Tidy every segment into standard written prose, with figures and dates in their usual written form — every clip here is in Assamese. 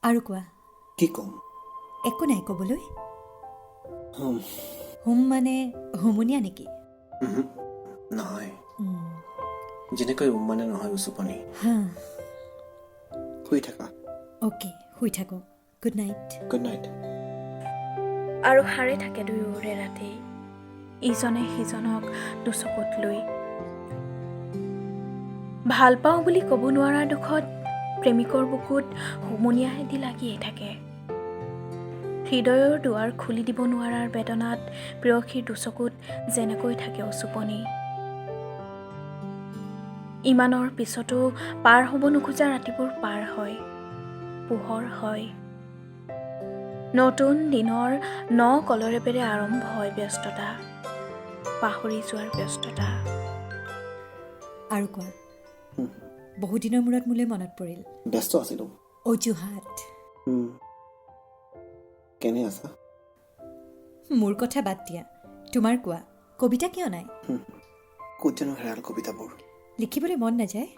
আৰু কোৱা কি ক'ম একো নাই ক'বলৈ হুম, হুম মানে হুমুনিয়া নেকি উহু, নহয় উম, যেনেকৈ মানে নহয় উচুপনি হা শুই থাকা অ'কে শুই থাকোঁ গুড নাইট গুড নাইট আৰু সাৰে থাকে দুয়োৰে ৰাতি ইজনে সিজনক দুচকুত লৈ ভাল পাওঁ বুলি ক'ব নোৱাৰা দুখত প্ৰেমিকৰ বুকুত হুমুনিয়াহে দি লাগিয়ে থাকে হৃদয়ৰ দুৱাৰ খুলি দিব নোৱাৰাৰ বেদনাত প্ৰেয়সীৰ দুচকুত যেনেকৈ থাকে উচুপনি ইমানৰ পিছতো পাৰ হ'ব নোখোজা ৰাতিবোৰ পাৰ হয় পোহৰ হয় নতুন দিনৰ ন কলৰেপেৰে আৰম্ভ হয় ব্যস্ততা পাহৰি যোৱাৰ ব্যস্ততা আৰু কোৱা বহুদিনৰ মূৰত মোলৈ মনত পৰিল ব্যস্ত আছিলোঁ অজুহাত হুম, কেনে আছা মোৰ কথা বাদ দিয়া তোমাৰ কোৱা কবিতা কিয় নাই ক'ত জানো হেৰাল কবিতাবোৰ লিখিবলৈ মন নাযায়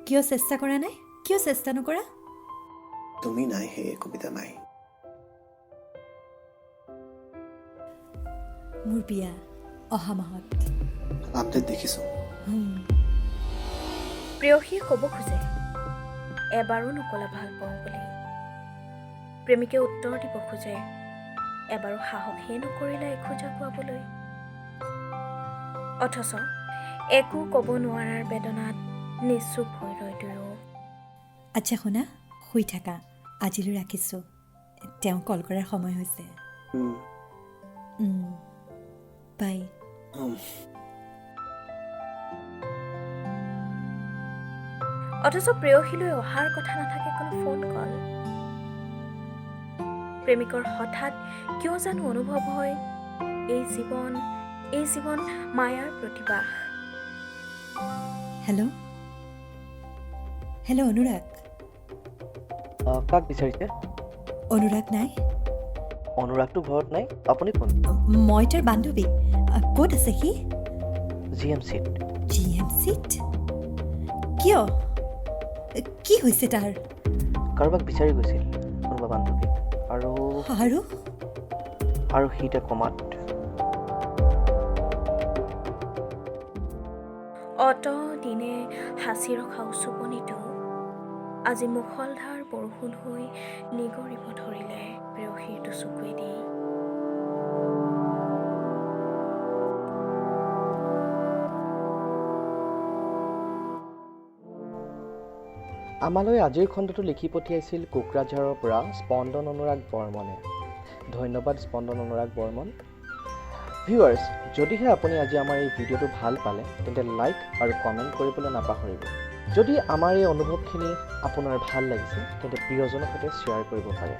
কিয় চেষ্টা কৰা নাই কিয় চেষ্টা নকৰা তুমি নাই সেয়ে কবিতা নাই মোৰ বিয়া অহা মাহত আপডেট দেখিছোঁ প্ৰেয়সীয়ে ক'ব খোজে এবাৰো নকলা ভাল পাওঁ বুলি প্ৰেমিকে উত্তৰ দিব খোজে এবাৰো সাহসেই নকৰিলে এখোজ আগুৱাবলৈ অথচ একো ক'ব নোৱাৰাৰ বেদনাত নিশ্চুপ হৈ ৰয় দুয়ো আচ্ছা শুনা শুই থাকা আজিলৈ ৰাখিছোঁ তেওঁ কল কৰাৰ সময় হৈছে হুম, বাই হুম, অথচ প্ৰেয়সীলৈ অহাৰ কথা নাথাকে কোনো ফোন কল প্ৰেমিকৰ হঠাৎ কিয় জানো অনুভৱ হয় এই জীৱন মায়াৰ প্ৰতিবাস হেল্ল' হেল্ল' অনুৰাগ কাক বিচাৰিছে অনুৰাগ নাই অনুৰাগটো ঘৰত নাই আপুনি কোন মই তাৰ বান্ধৱী ক'ত আছে সি GMCত জি এম চিত কিয় কি হৈছে তাৰ কাৰোবাক বিচাৰি গৈছিল কোনোবা বান্ধৱীক আৰু আৰু সি এতিয়া কমাত অত দিনে সাঁচি ৰখা উচুপনিটো আজি মুখলধাৰ বৰষুণ হৈ নিগৰিব ধৰিলে প্ৰেয়সীৰ দুচকুৱেদি আমালৈ আজিৰ খণ্ডটো লিখি পঠিয়াইছিল কোকৰাঝাৰৰ পৰা স্পন্দন অনুৰাগ বৰ্মনে ধন্যবাদ স্পন্দন অনুৰাগ বৰ্মন ভিউৱাৰ্ছ যদিহে আপুনি আজি আমাৰ এই ভিডিঅ'টো ভাল পালে তেন্তে লাইক আৰু কমেণ্ট কৰিবলৈ নাপাহৰিব যদি আমাৰ এই অনুভৱখিনি আপোনাৰ ভাল লাগিছে তেন্তে প্ৰিয়জনৰ সৈতে শ্বেয়াৰ কৰিব পাৰে